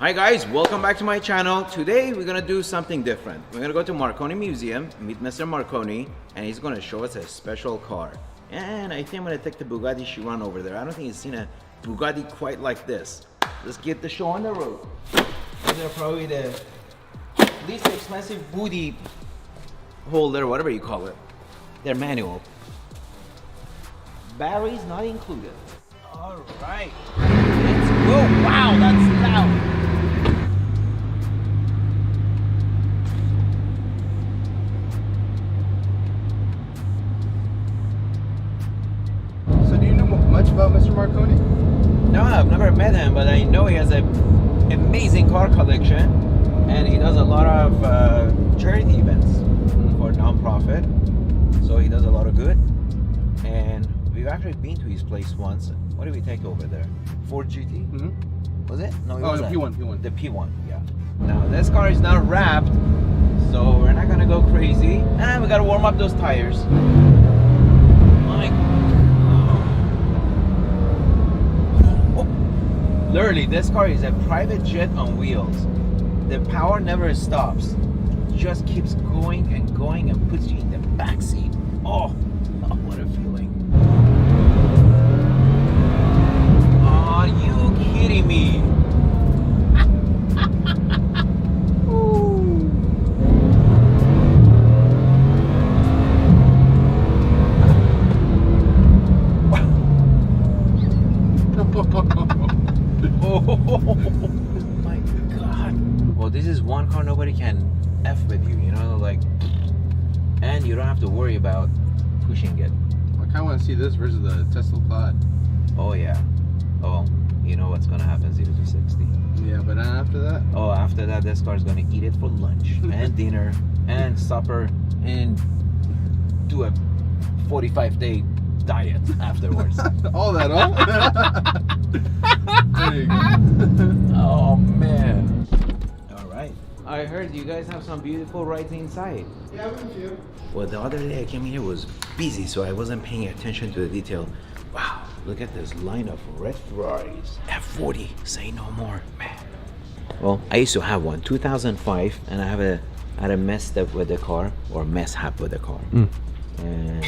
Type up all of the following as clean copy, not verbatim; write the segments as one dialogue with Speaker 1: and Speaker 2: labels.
Speaker 1: Hi guys, welcome back to my channel. Today we're gonna do something different. We're gonna go to Marconi Museum, meet Mr. Marconi, and he's gonna show us a special car. And I think I'm gonna take the Bugatti Chiron over there. I don't think he's seen a Bugatti quite like this. Let's get the show on the road. These are probably the least expensive booty holder, whatever you call it. They're manual. Batteries not included. All right, let's go. Wow, that's loud.
Speaker 2: Much about Mr. Marconi?
Speaker 1: No, I've never met him, but I know he has an amazing car collection, and he does a lot of charity events for non-profit. So he does a lot of good, and we've actually been to his place once. What did we take over there? Ford GT? Was it? No, it was
Speaker 2: the P1.
Speaker 1: The P1, yeah. Now this car is not wrapped, so we're not gonna go crazy, and we gotta warm up those tires. Literally, this car is a private jet on wheels. The power never stops. It just keeps going and puts you in the back seat. Oh, what a feeling. Are you kidding me? Oh my god. Well, this is one car nobody can F with you, you know, like, and you don't have to worry about pushing it.
Speaker 2: I kind of want to see this versus the Tesla Plaid.
Speaker 1: Oh yeah. Oh, you know what's gonna happen 0 to 60.
Speaker 2: Yeah, but after that?
Speaker 1: Oh, after that, this car's gonna eat it for lunch and dinner and supper and do a 45-day diet afterwards.
Speaker 2: All that, There you go.
Speaker 1: Oh man. All right. I heard you guys have some beautiful rides inside.
Speaker 2: Yeah, we do.
Speaker 1: Well, the other day I came here was busy, so I wasn't paying attention to the detail. Wow, look at this line of red Ferraris. F-40, say no more, man. Well, I used to have one, 2005, and I had a messed up with the car, or mishap with the car. And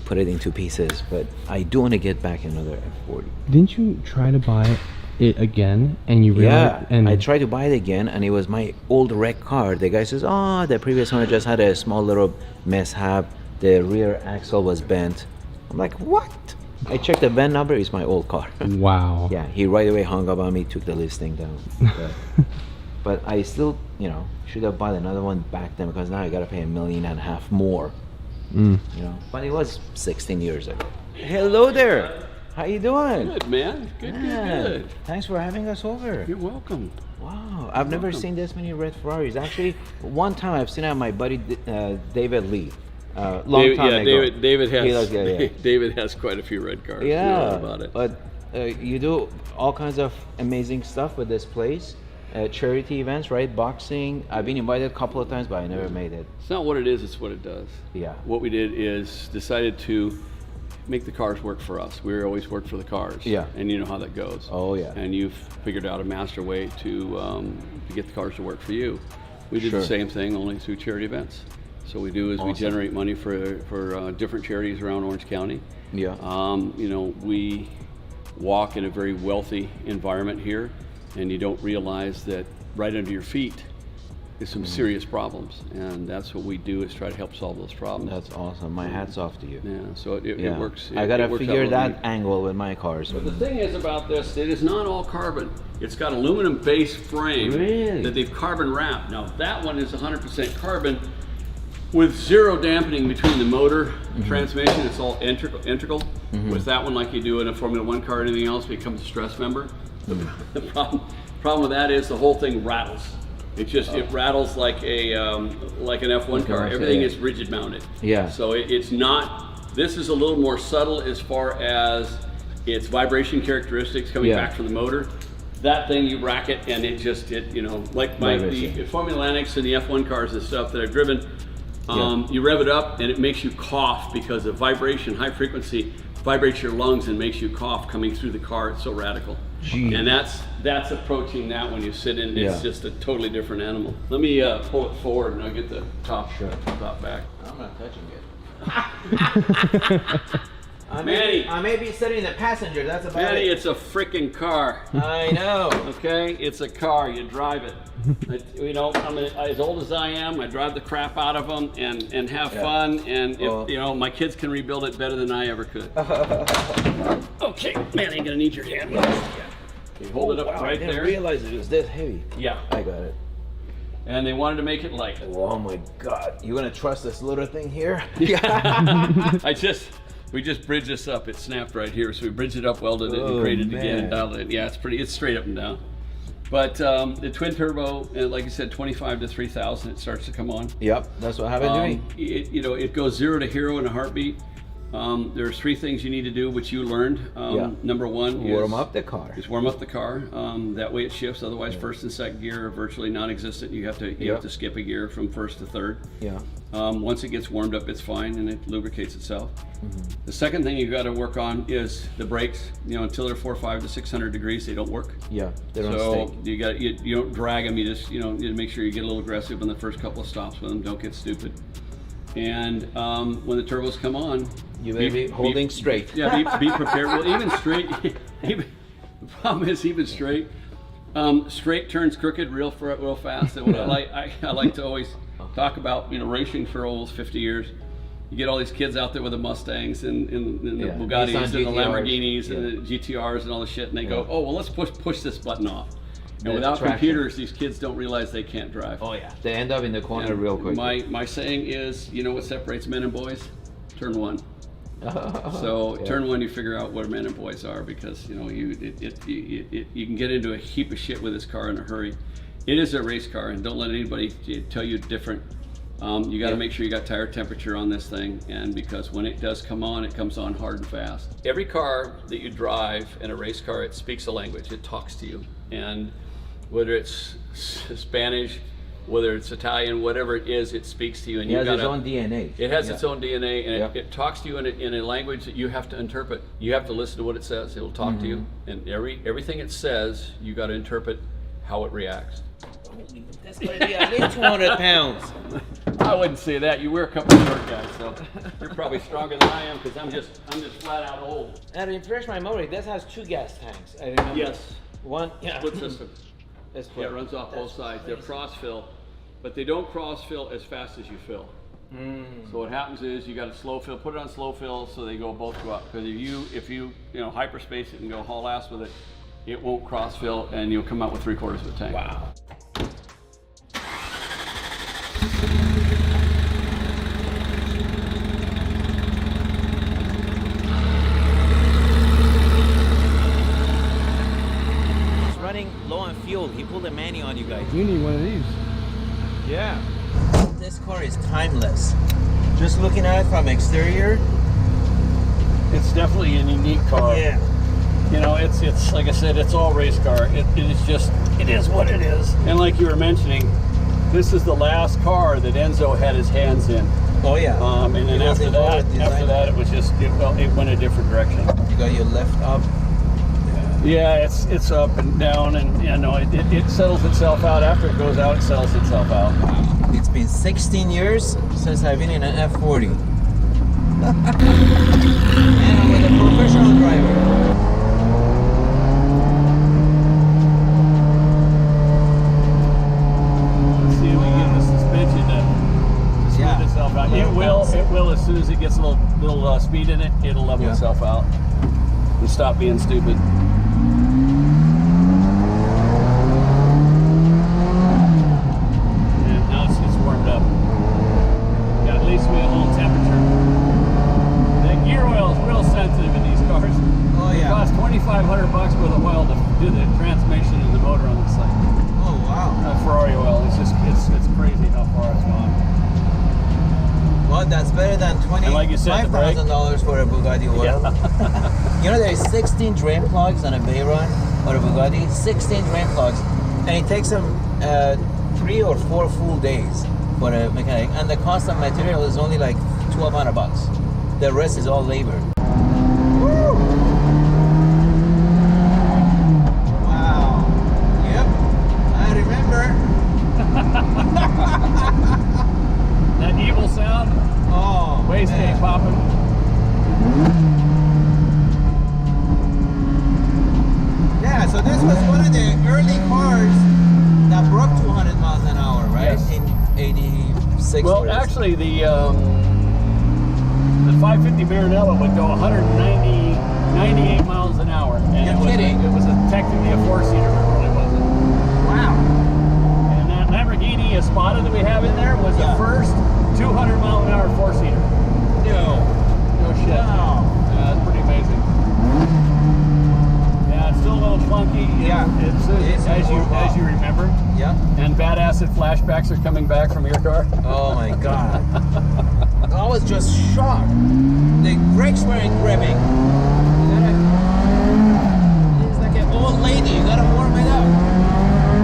Speaker 1: put it into pieces, but I do want to get back another F-40.
Speaker 3: Didn't you try to buy it again and you realized?
Speaker 1: Yeah, I tried to buy it again, and it was my old wreck car. The guy says, oh, the previous owner just had a small little mishap. The rear axle was bent. I'm like, what? I checked the VIN number, it's my old car.
Speaker 3: Wow.
Speaker 1: Yeah, he right away hung up on me, took the listing down. But I still, you know, should have bought another one back then, because now I gotta pay $1.5 million more. You know, but it was 16 years ago. Hello there. How you doing?
Speaker 4: Good, man. Good.
Speaker 1: Thanks for having us over.
Speaker 4: You're welcome.
Speaker 1: Wow, I've never seen this many red Ferraris. Actually, one time I've seen it at my buddy David Lee. Long time ago.
Speaker 4: David has quite a few red cars.
Speaker 1: Yeah,
Speaker 4: You know about it.
Speaker 1: But you do all kinds of amazing stuff with this place. Charity events, right? Boxing. I've been invited a couple of times, but I never made it.
Speaker 4: It's not what it is, it's what it does.
Speaker 1: Yeah.
Speaker 4: What we did is decided to make the cars work for us. We always work for the cars.
Speaker 1: Yeah.
Speaker 4: And you know how that goes.
Speaker 1: Oh, yeah.
Speaker 4: And you've figured out a master way to get the cars to work for you. We did the same thing, only through charity events. So what we do is we generate money for different charities around Orange County.
Speaker 1: Yeah.
Speaker 4: You know, we walk in a very wealthy environment here, and you don't realize that right under your feet is some serious problems, and that's what we do, is try to help solve those problems.
Speaker 1: That's awesome. My hat's off to you.
Speaker 4: Yeah, so it works.
Speaker 1: I gotta
Speaker 4: it works
Speaker 1: figure
Speaker 4: out
Speaker 1: that angle with my cars.
Speaker 4: But the thing is about this, it is not all carbon. It's got aluminum base frame that they've carbon wrapped. Now that one is 100% carbon with zero dampening between the motor, transmission. It's all integral. With that one, like you do in a Formula 1 car or anything else, it becomes a stress member. The problem with that is the whole thing rattles. It rattles like an F1 car. Everything is rigid mounted.
Speaker 1: Yeah.
Speaker 4: So it's not. This is a little more subtle as far as its vibration characteristics coming back from the motor. That thing, you rack it, and it you know, like the Formula Lanix and the F1 cars and stuff that I've driven. You rev it up, and it makes you cough because the vibration, high frequency, vibrates your lungs and makes you cough coming through the car. It's so radical.
Speaker 1: Gee.
Speaker 4: And that's approaching that when you sit in. It's
Speaker 1: Yeah.
Speaker 4: just a totally different animal. Let me pull it forward and I'll get the top back.
Speaker 1: I'm not touching it.
Speaker 4: Manny.
Speaker 1: I may be sitting in the passenger. That's about
Speaker 4: Manny,
Speaker 1: it.
Speaker 4: it's a freaking car.
Speaker 1: I know.
Speaker 4: Okay, it's a car. You drive it. I'm as old as I am. I drive the crap out of them and have fun. And if, my kids can rebuild it better than I ever could. Okay, Manny, I'm gonna need your hand. Okay, hold it up right there.
Speaker 1: I didn't realize it was this heavy.
Speaker 4: Yeah,
Speaker 1: I got it.
Speaker 4: and they wanted to make it light.
Speaker 1: Oh my God! You gonna trust this little thing here?
Speaker 4: We just bridged this up. It snapped right here, so we bridged it up, welded it, and created it again, and dialed it. Yeah, it's straight up and down. But the twin turbo, like I said, 25 to 3,000, it starts to come on.
Speaker 1: Yep, that's what happened to me.
Speaker 4: It goes 0 to hero in a heartbeat. There's 3 things you need to do, which you learned. Number 1 is
Speaker 1: warm up the car.
Speaker 4: Just warm up the car. That way it shifts. Otherwise, first and second gear are virtually non-existent. You have to skip a gear from first to third.
Speaker 1: Yeah.
Speaker 4: Once it gets warmed up, it's fine and it lubricates itself. The second thing you got to work on is the brakes. Until they're 400 to 600 degrees, they don't work.
Speaker 1: Yeah, they don't
Speaker 4: So
Speaker 1: stick.
Speaker 4: you don't drag them. You just you need to make sure you get a little aggressive in the first couple of stops with them. Don't get stupid. And when the turbos come on,
Speaker 1: You may be holding straight.
Speaker 4: Yeah, be prepared. Well, even straight. The problem is even straight. Straight turns crooked real fast. And what I like to always talk about, racing for almost 50 years. You get all these kids out there with the Mustangs and the Bugattis and the Lamborghinis and the GTRs and all the shit, and they go, oh well, let's push this button off. And without computers, these kids don't realize they can't drive.
Speaker 1: Oh yeah, they end up in the corner real quick.
Speaker 4: My saying is, what separates men and boys? Turn 1. So turn 1, you figure out what men and boys are, because you can get into a heap of shit with this car in a hurry. It is a race car, and don't let anybody tell you different. You got to make sure you got tire temperature on this thing, and because when it does come on, it comes on hard and fast. Every car that you drive in a race car, it speaks a language. It talks to you, and whether it's Spanish, whether it's Italian, whatever it is, it speaks to you. And
Speaker 1: it has its own DNA.
Speaker 4: It has its own DNA, and it talks to you in a language that you have to interpret. You have to listen to what it says. It'll talk to you, and everything it says, you got to interpret how it reacts.
Speaker 1: That's going to be at least 200 pounds.
Speaker 4: I wouldn't say that. You wear a couple of short guys, so you're probably stronger than I am, because I'm just flat out old.
Speaker 1: And to refresh my memory, this has 2 gas tanks. I remember.
Speaker 4: Yes.
Speaker 1: One. Yeah.
Speaker 4: Split system.
Speaker 1: It's
Speaker 4: Yeah, it runs off both sides. They're cross fill, but they don't cross fill as fast as you fill. So what happens is you got to slow fill, put it on slow fill so they both go up. Because if you hyperspace it and go haul ass with it, it won't cross fill and you'll come out with 3/4 of a tank.
Speaker 1: Wow. It's running low on fuel. He pulled a Manny on you guys.
Speaker 2: You need one of these.
Speaker 1: Yeah. This car is timeless. Just looking at it from exterior.
Speaker 4: It's definitely a unique car.
Speaker 1: Yeah.
Speaker 4: It's like I said, it's all race car. It is what it is. And like you were mentioning, this is the last car that Enzo had his hands in.
Speaker 1: Oh yeah.
Speaker 4: And then after that, it was just it went a different direction.
Speaker 1: You got your left up.
Speaker 4: Yeah, it's up and down, and it settles itself out. After it goes out, it settles itself out.
Speaker 1: It's been 16 years since I've been in an F-40. And I'm with a professional driver.
Speaker 4: Let's see if we can get the suspension to smooth itself out. It will as soon as it gets a little speed in it, it'll level itself out and stop being stupid. $2,500 worth of oil to do the transmission and the motor on this thing.
Speaker 1: Oh wow!
Speaker 4: Ferrari oil. It's crazy how far it's gone.
Speaker 1: Well, that's better than $25,000 for a Bugatti oil. Yeah. There's 16 drain plugs on a Veyron or a Bugatti. 16 drain plugs, and it takes them 3 or 4 full days for a mechanic. And the cost of material is only like $1,200. The rest is all labor. Woo! was one of the early cars that broke 200 miles an hour, right?
Speaker 4: Yes.
Speaker 1: In 86.
Speaker 4: Well, actually, the 550 Maranello would go 98 miles an hour. And
Speaker 1: You're kidding.
Speaker 4: It was technically a four-seater, but it really wasn't.
Speaker 1: Wow.
Speaker 4: And that Lamborghini Espada that we have in there was
Speaker 1: Yeah.
Speaker 4: the first 200 mile an hour four-seater.
Speaker 1: No.
Speaker 4: No shit.
Speaker 1: Wow.
Speaker 4: Yeah, it's pretty amazing. Yeah, it's still a little clunky.
Speaker 1: Yeah.
Speaker 4: It's as you remember.
Speaker 1: Yeah.
Speaker 4: And bad acid flashbacks are coming back from your car.
Speaker 1: Oh my god. I was just shocked. The brakes weren't gripping. It's like an old lady. You gotta warm it up.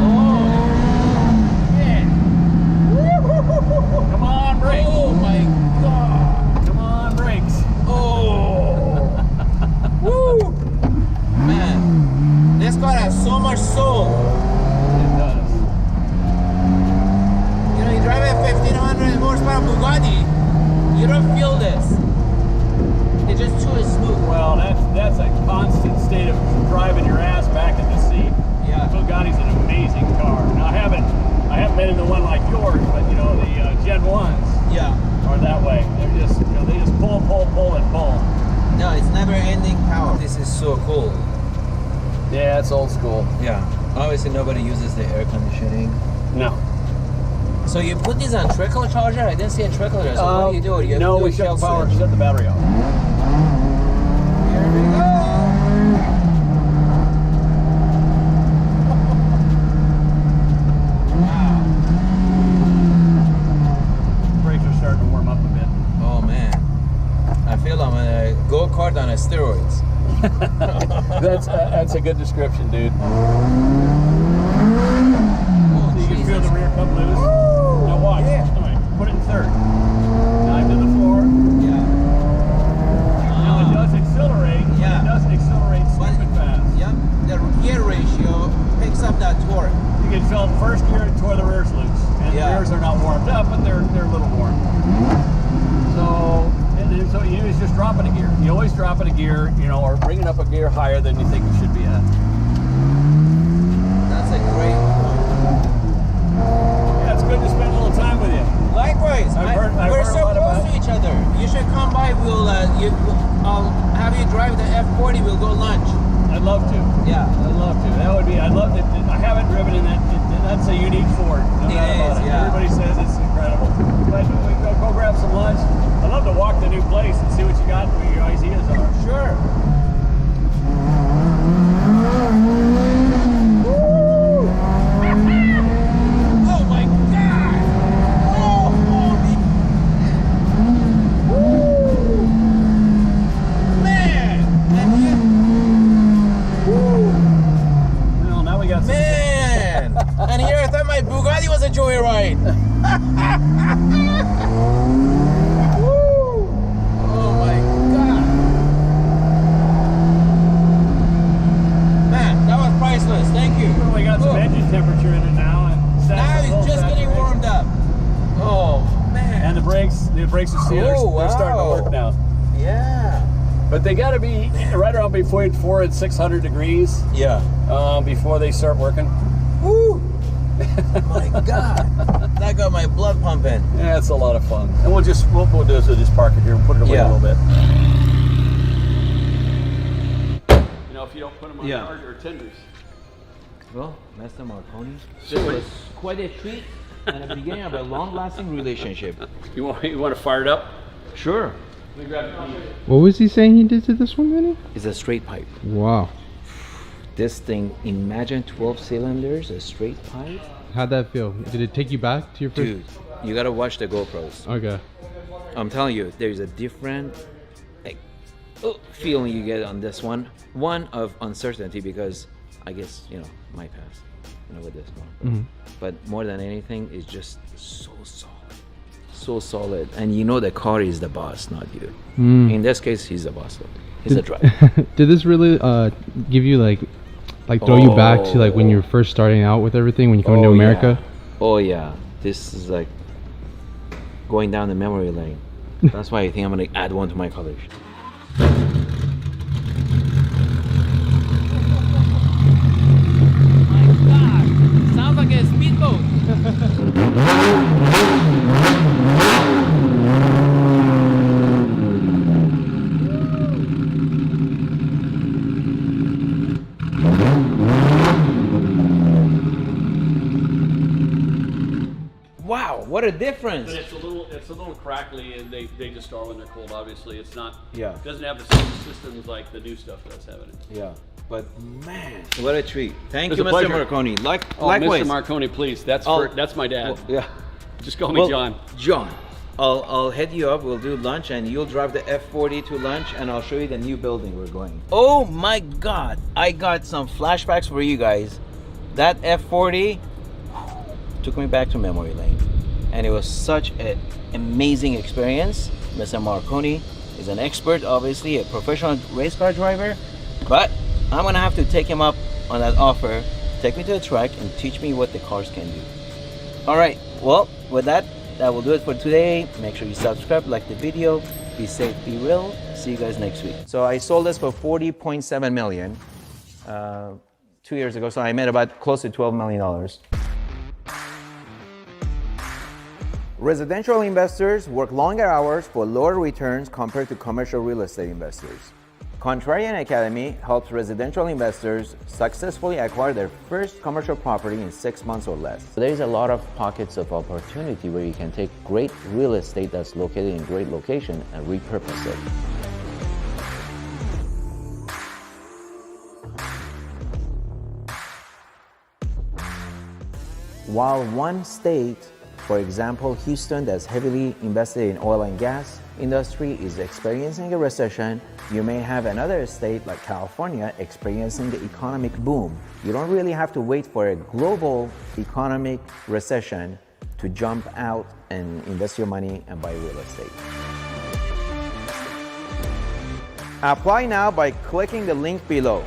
Speaker 1: Oh man.
Speaker 4: Come on, brakes.
Speaker 1: Oh my god.
Speaker 4: Come on, brakes.
Speaker 1: Oh. Woo. Man, this car has so much soul.
Speaker 4: It does.
Speaker 1: You know, you drive a 1500 horsepower Bugatti, you don't feel this. It's just too smooth.
Speaker 4: Well, that's a constant state of driving your ass back in the seat.
Speaker 1: Yeah.
Speaker 4: The Bugatti's an amazing car. Now I haven't been in the one like yours, but you know the Gen 1s
Speaker 1: Yeah.
Speaker 4: are that way. They're just they just pull and pull.
Speaker 1: No, it's never ending power. This is so cool.
Speaker 4: Yeah, it's old school.
Speaker 1: Yeah. Obviously nobody uses the air conditioning.
Speaker 4: No.
Speaker 1: So you put these on trickle charger? I didn't see a trickle there. So what do you do? You
Speaker 4: no,
Speaker 1: do
Speaker 4: we
Speaker 1: a
Speaker 4: shut
Speaker 1: shell
Speaker 4: the power,
Speaker 1: switch.
Speaker 4: shut the battery off.
Speaker 1: Here we go. Wow.
Speaker 4: Brakes are starting to warm up a bit.
Speaker 1: Oh man. I feel I'm on a go-kart on steroids.
Speaker 4: That's a good description, dude.
Speaker 1: Oh,
Speaker 4: So you can feel
Speaker 1: Jesus.
Speaker 4: the rear come loose. Now watch.
Speaker 1: Yeah.
Speaker 4: All right, put it in third. Dive to the floor.
Speaker 1: Yeah.
Speaker 4: Now it does accelerate. but
Speaker 1: Yeah.
Speaker 4: It doesn't accelerate stupid fast.
Speaker 1: Yep. The gear ratio picks up that torque.
Speaker 4: You can feel the first gear and tore the rears loose. And
Speaker 1: Yeah.
Speaker 4: the rears are not warmed up, but they're a little warm. So so you is just dropping a gear. You always drop it a gear, you know, or bringing up a gear higher than you think you should be at.
Speaker 1: That's a great point.
Speaker 4: Yeah, it's good to spend a little time with you.
Speaker 1: Likewise,
Speaker 4: I've
Speaker 1: we're
Speaker 4: heard a
Speaker 1: so
Speaker 4: lot
Speaker 1: close
Speaker 4: about
Speaker 1: to each other. You should come by. I'll have you drive the F-40. We'll go lunch.
Speaker 4: I'd love to.
Speaker 1: Yeah.
Speaker 4: I'd love to. That would be. I'd love to. I haven't driven in that. That's a unique Ford. No
Speaker 1: It
Speaker 4: doubt about
Speaker 1: is,
Speaker 4: it.
Speaker 1: yeah.
Speaker 4: Everybody says it's incredible. But we can go grab some lunch. I'd love to walk the new place and see what you got and what your ideas are.
Speaker 1: Sure. Oh my God! Oh, holy! Woo! Man!
Speaker 4: Well, now we got some.
Speaker 1: Man! And here I thought my Bugatti was a joyride. Woo! Oh my God! Man, that was priceless. Thank you.
Speaker 4: Well, we got some
Speaker 1: Oh.
Speaker 4: engine temperature in it now, and
Speaker 1: Now it's just getting warmed up. Oh man!
Speaker 4: And the brakes are sealed.
Speaker 1: Oh,
Speaker 4: They're starting to
Speaker 1: wow.
Speaker 4: work now.
Speaker 1: Yeah.
Speaker 4: But they got to be right around between 4 and 600 degrees
Speaker 1: Yeah.
Speaker 4: before they start working.
Speaker 1: Woo! My God, that got my blood pumping.
Speaker 4: Yeah, it's a lot of fun. And we'll do is we'll just park it here and put it away
Speaker 1: Yeah.
Speaker 4: a little bit. You know, if you don't put them on
Speaker 1: Yeah.
Speaker 4: charger or tenders.
Speaker 1: Well, Mr. Marconi,
Speaker 4: So
Speaker 1: this
Speaker 4: what-
Speaker 1: was quite a treat and the beginning of a long-lasting relationship.
Speaker 4: You want to fire it up?
Speaker 1: Sure.
Speaker 4: Let me grab the key.
Speaker 3: What was he saying he did to this one, Manny?
Speaker 1: It's a straight pipe.
Speaker 3: Wow.
Speaker 1: This thing, imagine 12 cylinders, a straight pipe.
Speaker 3: How'd that feel? Did it take you back to your first?
Speaker 1: Dude, you gotta watch the GoPros.
Speaker 3: Okay.
Speaker 1: I'm telling you, there's a different feeling you get on this one. One of uncertainty because I guess, my past, with this one. But more than anything, it's just so solid. So solid. And the car is the boss, not you. In this case, he's the boss. He's the driver.
Speaker 3: Did this really give you like throw you back to like when you were first starting out with everything when you come to America?
Speaker 1: Yeah. Oh yeah. This is like going down the memory lane. That's why I think I'm gonna add one to my collection. Wow, what a difference.
Speaker 4: But it's a little crackly, and they just are when they're cold. Obviously, it's not.
Speaker 1: Yeah.
Speaker 4: It doesn't have the same systems like the new stuff does have in it.
Speaker 1: Yeah, but man, what a treat. Thank
Speaker 4: It's
Speaker 1: you,
Speaker 4: a
Speaker 1: Mr.
Speaker 4: pleasure.
Speaker 1: Marconi.
Speaker 4: Oh,
Speaker 1: Likewise.
Speaker 4: Mr. Marconi, please. That's that's my dad.
Speaker 1: Yeah.
Speaker 4: Just call me
Speaker 1: Well,
Speaker 4: John.
Speaker 1: John, I'll head you up. We'll do lunch, and you'll drive the F-40 to lunch, and I'll show you the new building we're going. Oh my God! I got some flashbacks for you guys. That F-40 took me back to memory lane, and it was such an amazing experience. Mr. Marconi is an expert, obviously a professional race car driver, but I'm gonna have to take him up on that offer. Take me to the track and teach me what the cars can do. All right, well, with that will do it for today. Make sure you subscribe, like the video. Be safe, be real. See you guys next week. So I sold this for 40.7 million 2 years ago. So I made about close to $12 million. Residential investors work longer hours for lower returns compared to commercial real estate investors. Contrarian Academy helps residential investors successfully acquire their first commercial property in 6 months or less. There is a lot of pockets of opportunity where you can take great real estate that's located in great location and repurpose it. While one state, for example, Houston, that's heavily invested in oil and gas industry is experiencing a recession, you may have another state like California experiencing the economic boom. You don't really have to wait for a global economic recession to jump out and invest your money and buy real estate. Apply now by clicking the link below.